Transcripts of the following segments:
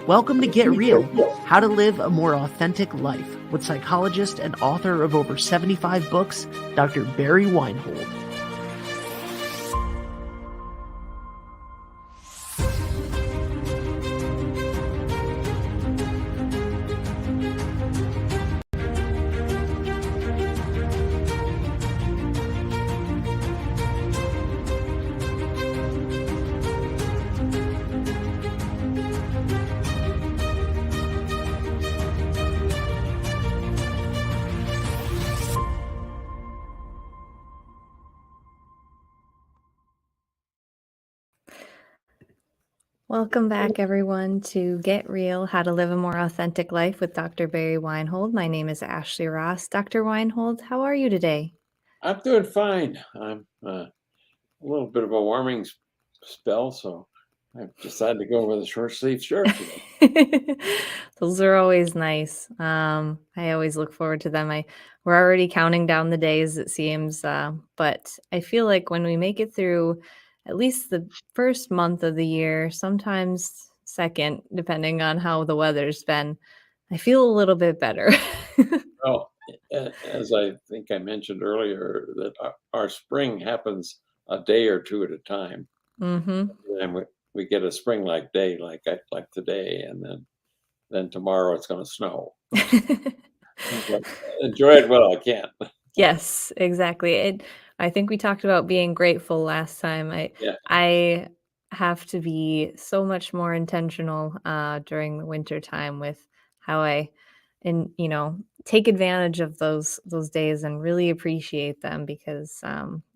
Welcome to Get Real, How to Live a More Authentic Life, with psychologist and author of over 75 books, Dr. Barry Weinhold. Welcome back, everyone, to Get Real, How to Live a More Authentic Life with Dr. Barry Weinhold. My name is Ashley Ross. Dr. Weinhold, how are you today? I'm doing fine. I'm a little bit of a warming spell, so I've decided to go with a short sleeve shirt today. Those are always nice. I always look forward to them. We're already counting down the days, it seems, but I feel like when we make it through at least the first month of the year, sometimes second, depending on how the weather's been, I feel a little bit better. Well, as I think I mentioned earlier, that our spring happens a day or two at a time, Mm-hmm. and we get a spring-like day, like today, and then tomorrow it's going to snow. But enjoy it while I can. Yes, exactly. I think we talked about being grateful last time. I Yeah, I have to be so much more intentional during the winter time with how I and take advantage of those days and really appreciate them because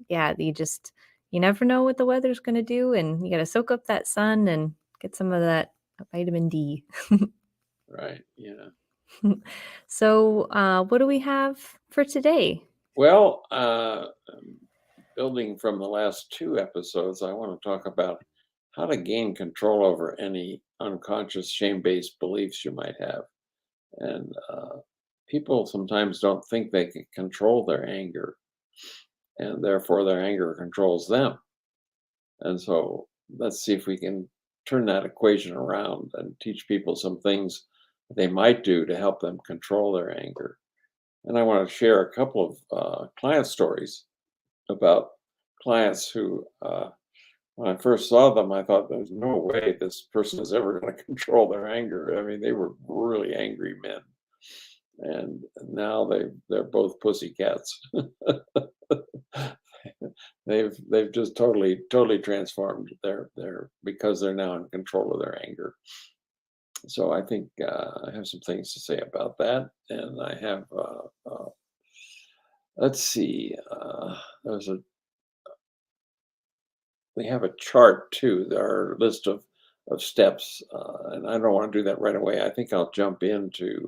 yeah, you never know what the weather's going to do, and you got to soak up that sun and get some of that vitamin D. right. Yeah. So, what do we have for today? Well, building from the last two episodes, I want to talk about how to gain control over any unconscious shame based beliefs you might have. And people sometimes don't think they can control their anger, and therefore their anger controls them. And so let's see if we can turn that equation around and teach people some things that they might do to help them control their anger. And I want to share a couple of client stories about clients who, when I first saw them, I thought there's no way this person is ever going to control their anger. I mean, they were really angry men, and now they're both pussycats. They've just totally transformed their because they're now in control of their anger. So I think I have some things to say about that, and I have let's see, there's a we have a chart too, our list of steps, and I don't want to do that right away. I think I'll jump into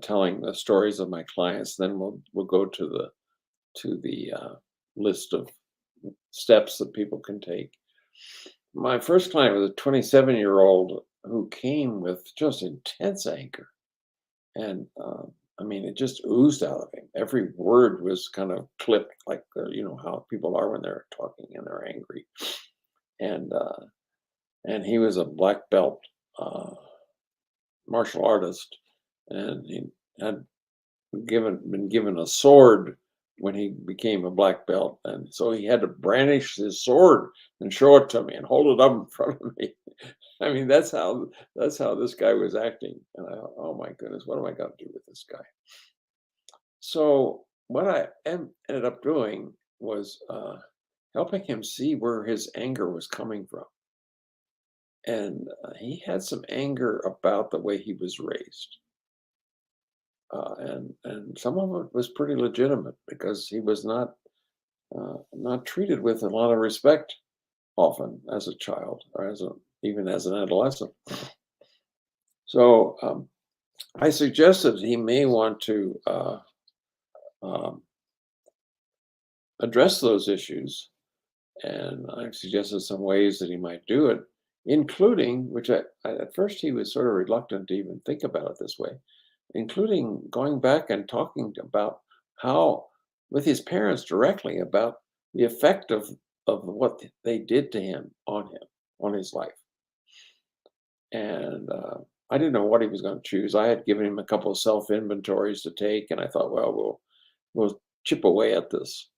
telling the stories of my clients. Then we'll go to the list of steps that people can take. My first client was a 27-year-old who came with just intense anger, and I mean, it just oozed out of him. Every word was kind of clipped, like how people are when they're talking and they're angry. And and he was a black belt uh, martial artist, and he had been given a sword when he became a black belt, and so he had to brandish his sword and show it to me and hold it up in front of me. I mean, that's how this guy was acting, and I thought, oh my goodness, what am I going to do with this guy? So what ended up doing was helping him see where his anger was coming from. And he had some anger about the way he was raised. And some of it was pretty legitimate because he was not treated with a lot of respect often as a child or even as an adolescent. So I suggested he may want to um, address those issues, and I suggested some ways that he might do it, including, which at first he was sort of reluctant to even think about it this way, including going back and talking about how, with his parents directly, about the effect of what they did to him, on his life. and I didn't know what he was going to choose. I had given him a couple of self inventories to take, and I thought, well, we'll chip away at this.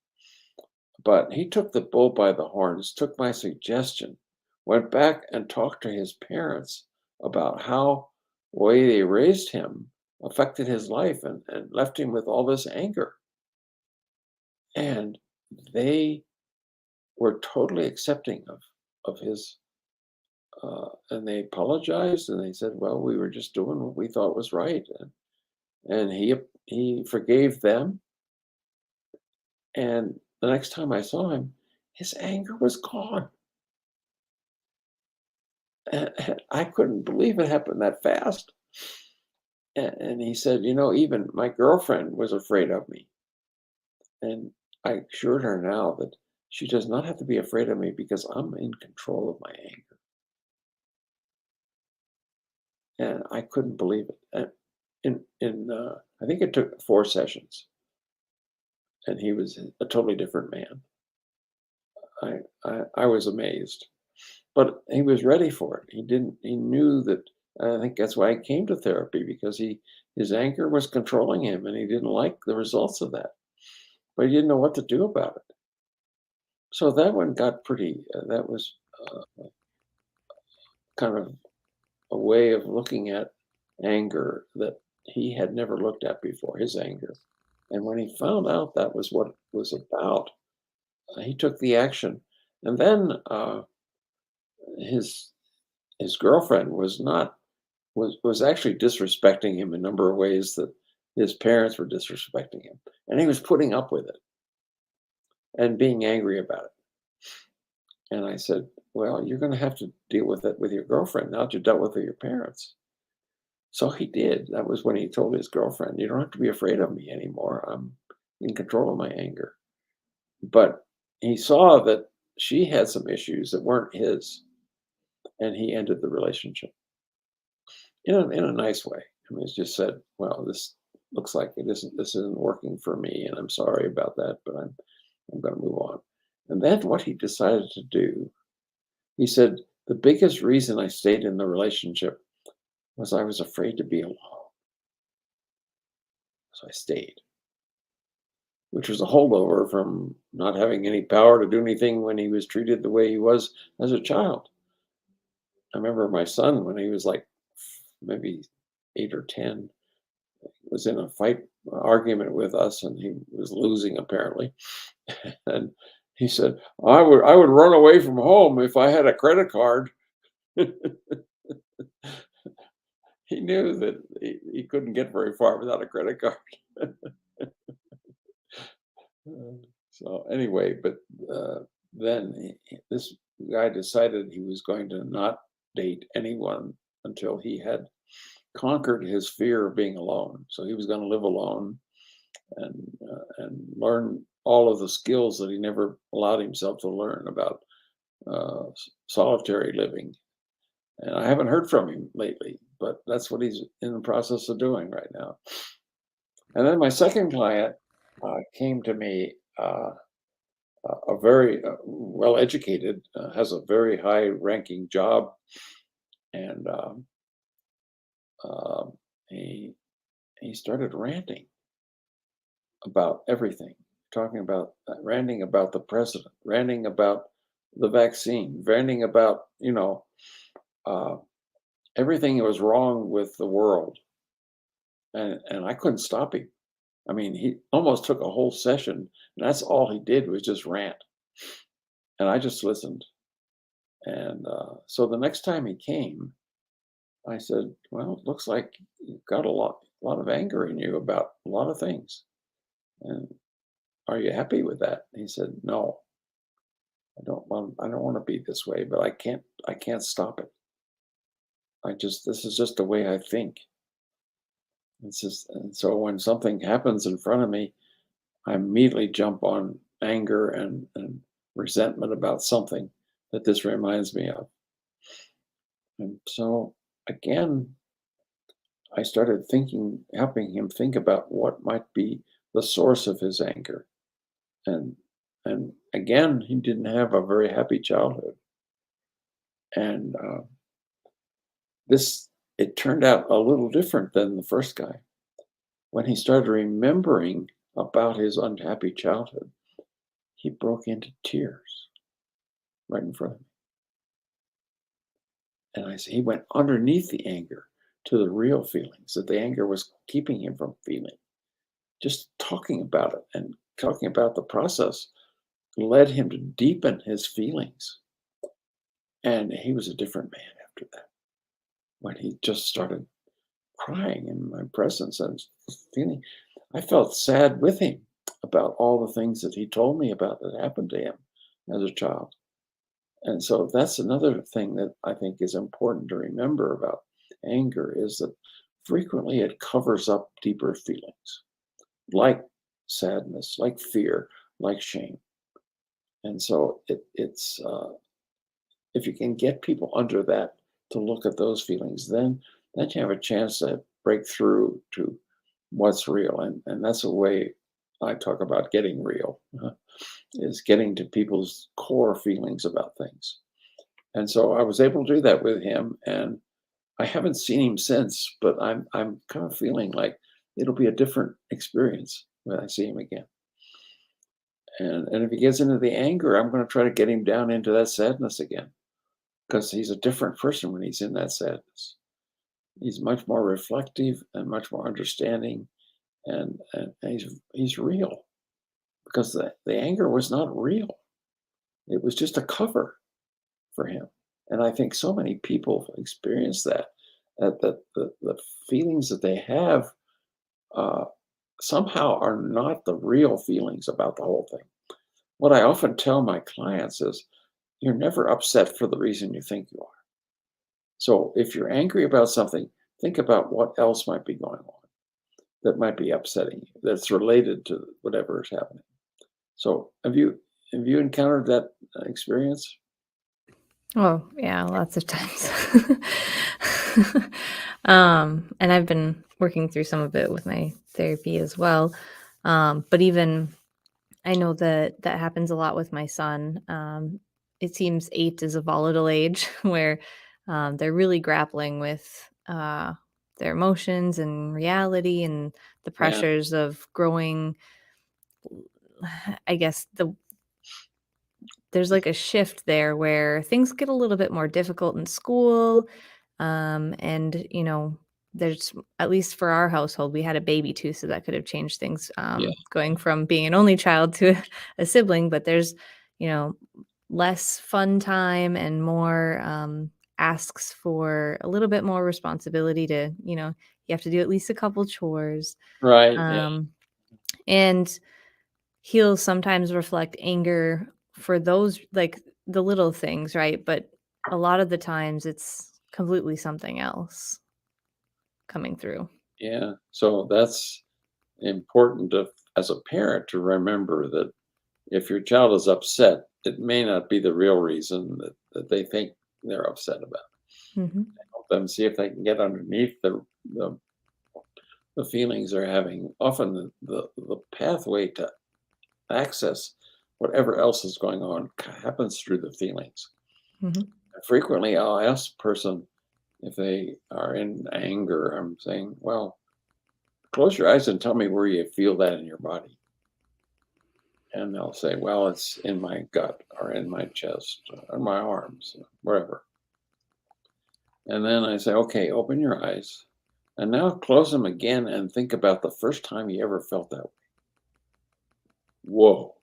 But he took the bull by the horns, took my suggestion, went back and talked to his parents about how the way they raised him affected his life and left him with all this anger. And they were totally accepting of his, and they apologized and they said, well, we were just doing what we thought was right. And he forgave them. And the next time I saw him, his anger was gone. And I couldn't believe it happened that fast. And he said, even my girlfriend was afraid of me. And I assured her now that she does not have to be afraid of me because I'm in control of my anger. And I couldn't believe it. And I think it took 4 sessions, and he was a totally different man. I was amazed, but he was ready for it. He knew that. I think that's why he came to therapy, because his anger was controlling him and he didn't like the results of that, but he didn't know what to do about it. So that one got pretty, that was kind of a way of looking at anger that he had never looked at before, his anger. And when he found out that was what it was about, he took the action. And then his his girlfriend was actually disrespecting him in a number of ways that his parents were disrespecting him, and he was putting up with it and being angry about it. And I said, "Well, you're going to have to deal with it with your girlfriend now that you dealt with it with your parents." So he did. That was when he told his girlfriend, "You don't have to be afraid of me anymore. I'm in control of my anger." But he saw that she had some issues that weren't his, and he ended the relationship in a nice way. I mean, it's just said, "Well, this looks like this isn't working for me, and I'm sorry about that, but I'm going to move on." And then what he decided to do, he said, "The biggest reason I stayed in the relationship was I was afraid to be alone, so I stayed." Which was a holdover from not having any power to do anything when he was treated the way he was as a child. I remember my son, when he was like maybe 8 or 10, was in a fight argument with us, and he was losing apparently. And he said, I would run away from home if I had a credit card." He knew that he couldn't get very far without a credit card. So anyway, but then this guy decided he was going to not date anyone until he had conquered his fear of being alone. So he was going to live alone and learn all of the skills that he never allowed himself to learn about solitary living. And I haven't heard from him lately, but that's what he's in the process of doing right now. And then my second client came to me. A very well educated, has a very high ranking job, and um, he he started ranting about everything, talking about ranting about the president, ranting about the vaccine, ranting about uh, everything that was wrong with the world, and I couldn't stop him. I mean, he almost took a whole session, and that's all he did was just rant, and I just listened. And so the next time he came, I said, "Well, it looks like you've got a lot of anger in you about a lot of things. And are you happy with that?" He said, "No, I don't want to be this way, but I can't stop it. This is just the way I think." And so when something happens in front of me, I immediately jump on anger and resentment about something that this reminds me of. And so again, I started thinking, helping him think about what might be the source of his anger. And and again, he didn't have a very happy childhood. And this it turned out a little different than the first guy. When he started remembering about his unhappy childhood, he broke into tears right in front of me. And I said, he went underneath the anger to the real feelings that the anger was keeping him from feeling. Just talking about it and talking about the process led him to deepen his feelings. And he was a different man after that when he just started crying in my presence and feeling. I felt sad with him about all the things that he told me about that happened to him as a child. And so that's another thing that I think is important to remember about anger is that frequently it covers up deeper feelings like sadness, like fear, like shame. And so it's if you can get people under that to look at those feelings, then you have a chance to break through to what's real. And that's a way I talk about getting real, is getting to people's core feelings about things. And so I was able to do that with him, and I haven't seen him since, but I'm kind of feeling like it'll be a different experience when I see him again. And if he gets into the anger, I'm going to try to get him down into that sadness again, because he's a different person when he's in that sadness. He's much more reflective and much more understanding, and he's real because the anger was not real. It was just a cover for him. And I think so many people experience that the feelings that they have uh, somehow are not the real feelings about the whole thing. What I often tell my clients is, you're never upset for the reason you think you are. So if you're angry about something, think about what else might be going on that might be upsetting you, that's related to whatever is happening. So have you encountered that experience? Oh, yeah, lots of times. And I've been working through some of it with my therapy as well. But even I know that that happens a lot with my son. It seems 8 is a volatile age where they're really grappling with their emotions and reality and the Yeah, pressures of growing. I guess there's like a shift there where things get a little bit more difficult in school. And, there's at least for our household, we had a baby too, so that could have changed things, yeah, going from being an only child to a sibling. But there's, you know, less fun time and more asks for a little bit more responsibility to, you have to do at least a couple chores. right. Yeah, Um, and he'll sometimes reflect anger for those, like, the little things, right? But a lot of the times it's completely something else coming through. yeah. So that's important as a parent to remember that if your child is upset, it may not be the real reason that they think they're upset about. Mhm. Help them see if they can get underneath the, the feelings they're having. Often the pathway to access whatever else is going on happens through the feelings. Mhm. Frequently, I'll ask a person if they are in anger. I'm saying, well, close your eyes and tell me where you feel that in your body. And they'll say, well, it's in my gut or in my chest or my arms, wherever. And then I say, okay, open your eyes. And now close them again and think about the first time you ever felt that way. Whoa.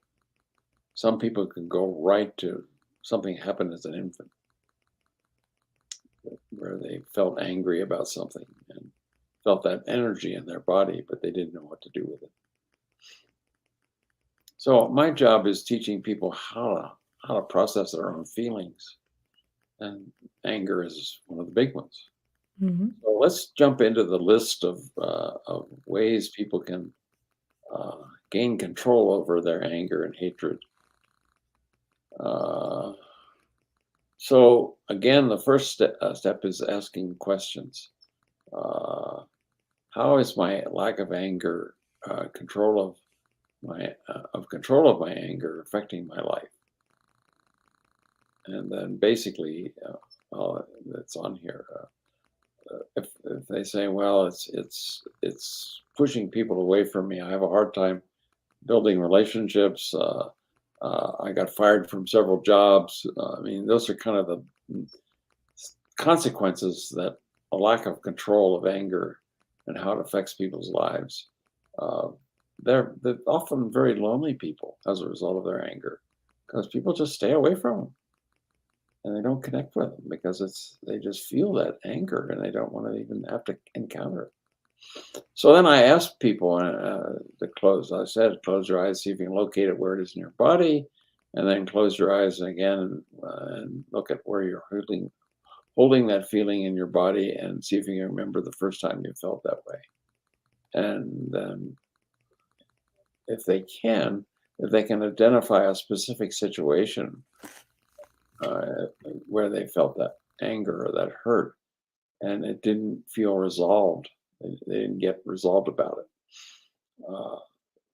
Some people can go right to something happened as an infant where they felt angry about something and felt that energy in their body, but they didn't know what to do with it. So my job is teaching people how to process their own feelings, and anger is one of the big ones. Mhm. So let's jump into the list of ways people can gain control over their anger and hatred. Uh, so again, the first step is asking questions. Uh, how is my lack of anger, control of my anger affecting my life? And then basically, that's on here. if they say, well, it's pushing people away from me. I have a hard time building relationships. I got fired from several jobs. I mean, those are kind of the consequences that a lack of control of anger and how it affects people's lives. Uh, they're often very lonely people as a result of their anger, because people just stay away from them and they don't connect with them because they just feel that anger and they don't want to even have to encounter it. So then I asked people to close. I said, close your eyes, see if you can locate it where it is in your body, and then close your eyes again and look at where you're holding that feeling in your body, and see if you can remember the first time you felt that way. And then, if they can identify a specific situation where they felt that anger or that hurt, and it didn't feel resolved, they didn't get resolved about it,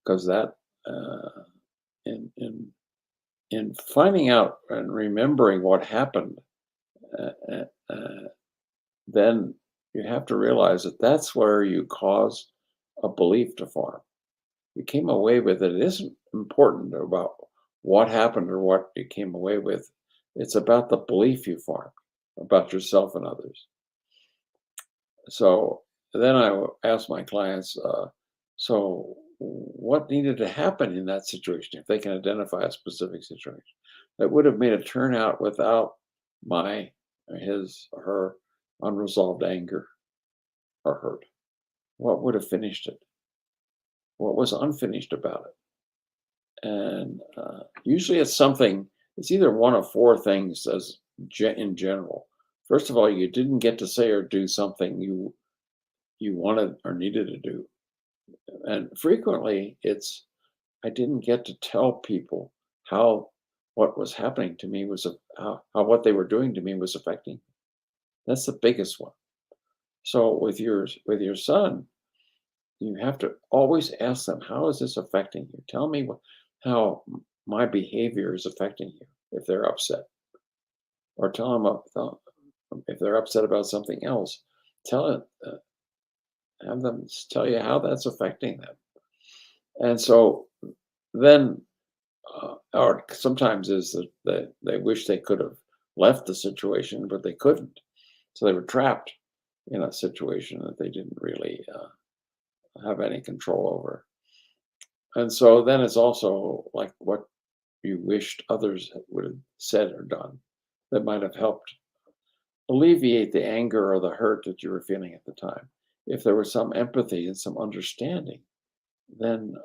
because that in finding out and remembering what happened, uh, uh, uh, then you have to realize that that's where you cause a belief to form. You came away with it. It isn't important about what happened or what you came away with. It's about the belief you formed about yourself and others. So then ask my clients, so what needed to happen in that situation if they can identify a specific situation that would have made it turn out without my, his, or her unresolved anger or hurt? What would have finished it? What was unfinished about it? And usually it's either one of four things in general. First of all, you didn't get to say or do something you wanted or needed to do. And frequently I didn't get to tell people how what was happening to me how what they were doing to me was affecting me. That's the biggest one. So with your son, you have to always ask them, how is this affecting you? Tell me how my behavior is affecting you if they're upset. Or if they're upset about something else, tell it, have them tell you how that's affecting them. And so then, or sometimes is that they wish they could have left the situation, but they couldn't. So they were trapped in a situation that they didn't really have any control over. And so then it's also like what you wished others would have said or done that might have helped alleviate the anger or the hurt that you were feeling at the time. If there was some empathy and some understanding, then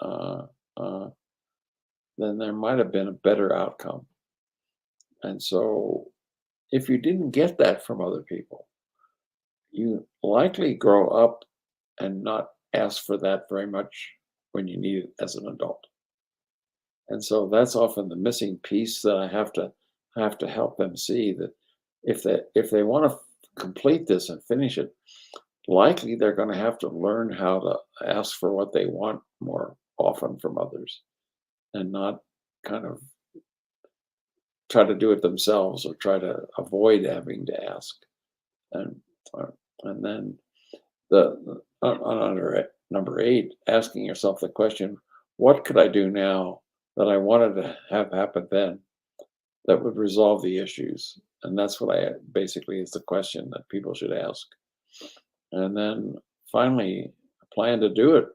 then there might have been a better outcome. And so, if you didn't get that from other people, you likely grow up and not ask for that very much when you need it as an adult. And so that's often the missing piece that I have to help them see, that if they want to complete this and finish it, likely they're going to have to learn how to ask for what they want more often from others, and not kind of try to do it themselves or try to avoid having to ask. And and then under number 8, asking yourself the question, what could I do now that I wanted to have happen then that would resolve the issues? And that's what I basically is the question that people should ask. And then finally, plan to do it.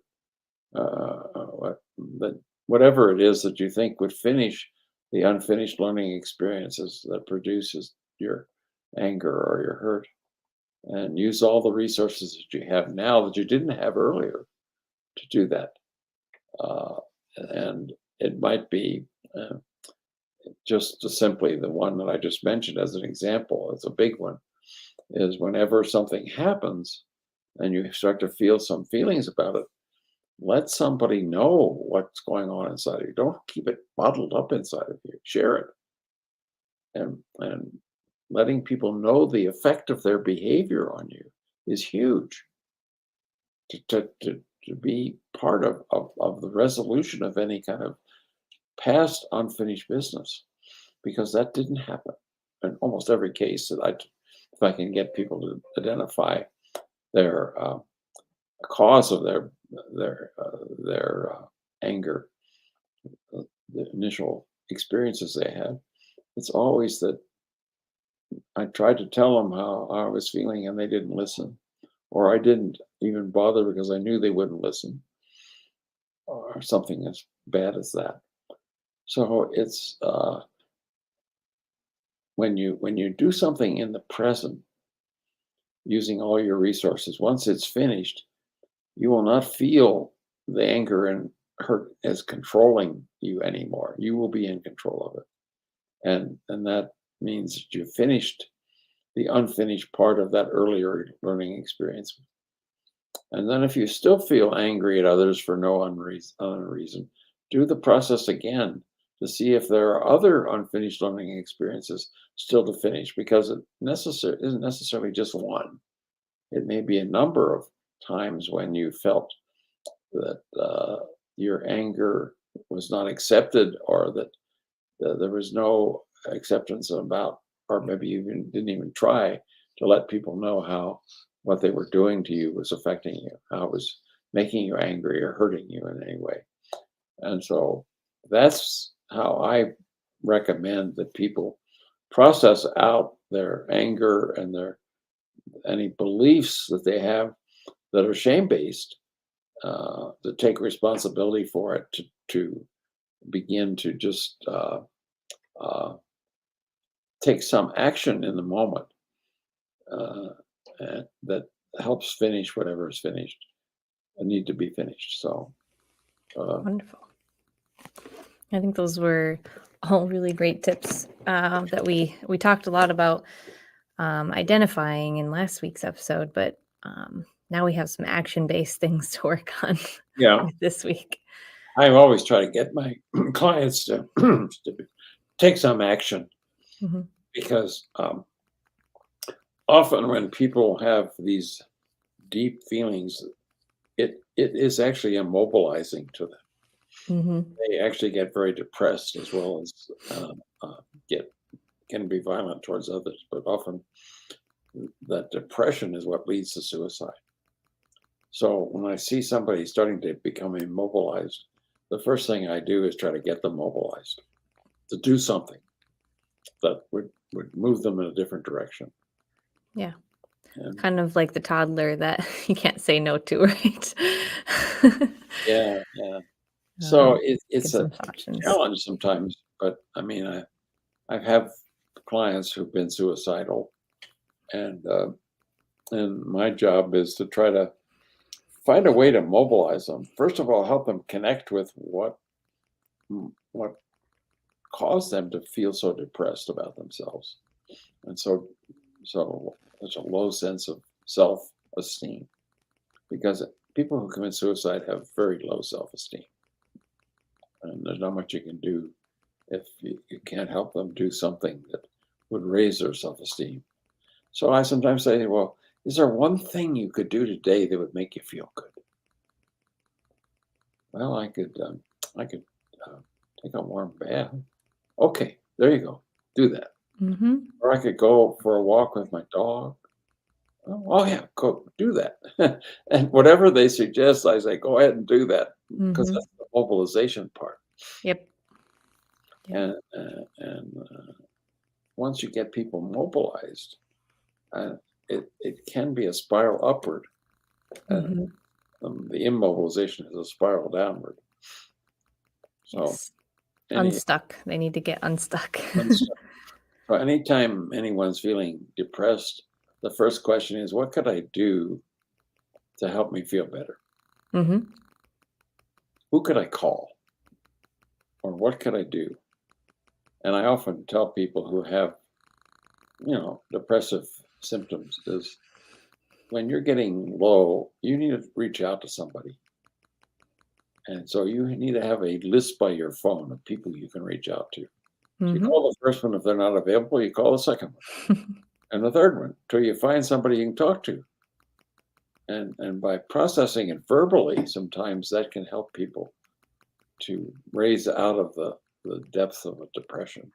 Whatever it is that you think would finish the unfinished learning experiences that produces your anger or your hurt, and use all the resources that you have now that you didn't have earlier to do that. Uh, and it might be just simply the one that I just mentioned as an example. It's a big one. Is whenever something happens and you start to feel some feelings about it, let somebody know what's going on inside of you. Don't keep it bottled up inside of you. Share it. And letting people know the effect of their behavior on you is huge. To be part of the resolution of any kind of past unfinished business, because that didn't happen in almost every case that if I can get people to identify their cause of their anger, the initial experiences they had. It's always that I tried to tell them how I was feeling and they didn't listen, or I didn't even bother because I knew they wouldn't listen, or something as bad as that. So it's when you do something in the present using all your resources, once it's finished, you will not feel the anger and hurt as controlling you anymore. You will be in control of it. And that means that you finished the unfinished part of that earlier learning experience. And then if you still feel angry at others for no unreason, do the process again to see if there are other unfinished learning experiences still to finish, because isn't necessarily just one. It may be a number of times when you felt that your anger was not accepted, or that there was no acceptance about, or maybe you didn't even try to let people know how what they were doing to you was affecting you, how it was making you angry or hurting you in any way. And so that's how I recommend that people process out their anger and their any beliefs that they have that are shame based, to take responsibility for it, to begin to just uh, take some action in the moment, uh, that helps finish whatever is finished and need to be finished. So, uh, Wonderful. I think those were all really great tips that we talked a lot about identifying in last week's episode, but now we have some action-based things to work on yeah, this week. I always try to get my clients to take some action, Hmm. because often when people have these deep feelings, it is actually immobilizing to them. Hmm. They actually get very depressed, as well as get can be violent towards others. But often that depression is what leads to suicide. So when I see somebody starting to become immobilized, the first thing I do is try to get them mobilized to do something that would move them in a different direction. Yeah. And Kind of like the toddler that you can't say no to, right? yeah, yeah. So Get it's a some options. challenge sometimes, but I mean, I have clients who've been suicidal, and my job is to try to find a way to mobilize them. First of all, help them connect with what caused them to feel so depressed about themselves, and so such a low sense of self-esteem, because people who commit suicide have very low self-esteem, and there's not much you can do if you can't help them do something that would raise their self-esteem. So I sometimes say, well, is there one thing you could do today that would make you feel good? Well, I could uh, take a warm bath. Okay, there you go. Do that. Hmm. Or I could go for a walk with my dog. Oh yeah, go do that. And whatever they suggest, I say, go ahead and do that, because Hmm. that's the mobilization part. Yep. Yep. And once you get people mobilized, uh, it can be a spiral upward. Uh, Hmm. the immobilization is a spiral downward. So Yes. any Unstuck. They need to get unstuck. so anytime anyone's feeling depressed, the first question is, what could I do to help me feel better? Hmm. Who could I call? Or what could I do? And I often tell people who have, depressive symptoms is, when you're getting low, you need to reach out to somebody. And so you need to have a list by your phone of people you can reach out to. So you Hmm. call the first one. If they're not available, you call the second one and the third one till you find somebody you can talk to. And by processing it verbally, sometimes that can help people to raise out of the depths of a depression.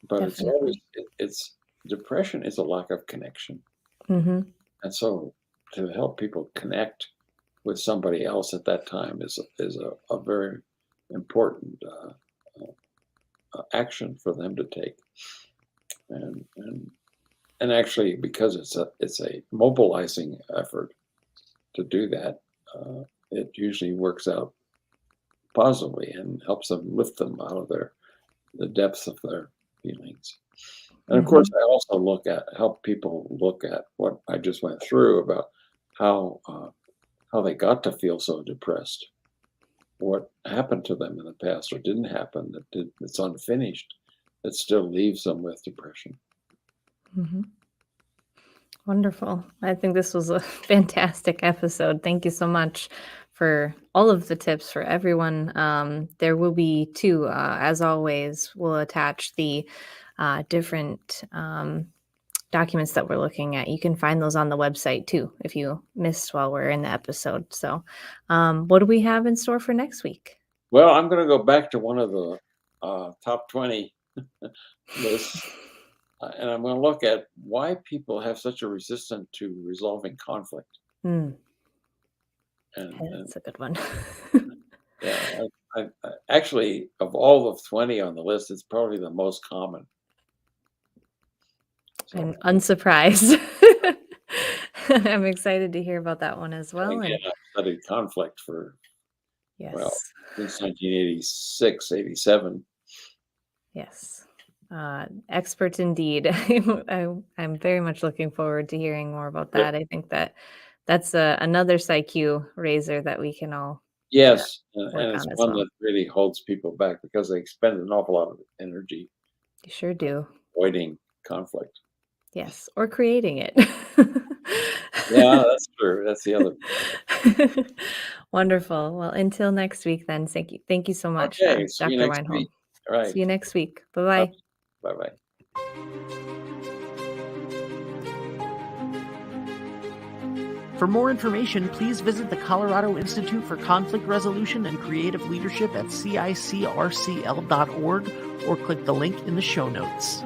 But it's always Definitely. it's depression is a lack of connection. Hmm. And so to help people connect with somebody else at that time is a very important action for them to take. And actually, because it's a mobilizing effort to do that, it usually works out positively and helps them lift them out of the depths of their feelings. And of course, I also help people look at what I just went through about how they got to feel so depressed, what happened to them in the past or didn't happen that's unfinished, that still leaves them with depression. Mhm. Wonderful. I think this was a fantastic episode. Thank you so much for all of the tips for everyone. There will be two, as always, we'll attach the different documents that we're looking at. You can find those on the website too if you missed while we're in the episode. So, what do we have in store for next week? Well, I'm going to go back to one of the top 20 lists, and I'm going to look at why people have such a resistance to resolving conflict. Mm, And that's a good one. yeah, I actually, of all of 20 on the list, it's probably the most common. I'm So, unsurprised. I'm excited to hear about that one as well. again, And I've studied conflict for, well, yes, since 1986, 87. yes. Expert indeed. I'm very much looking forward to hearing more about Yep. that. I think that's another PsyQ raiser that we can all Yes, work and it's on as one well. that really holds people back because they expend an awful lot of energy You sure do. avoiding conflict. Yes, or creating it. Yeah, that's true. That's the other. Wonderful. Well, until next week then, thank you so much, Okay, see you Dr. next Weinhold. week. All right. See you next week. Bye-bye. Bye-bye. For more information, please visit the Colorado Institute for Conflict Resolution and Creative Leadership at CICRCL.org or click the link in the show notes.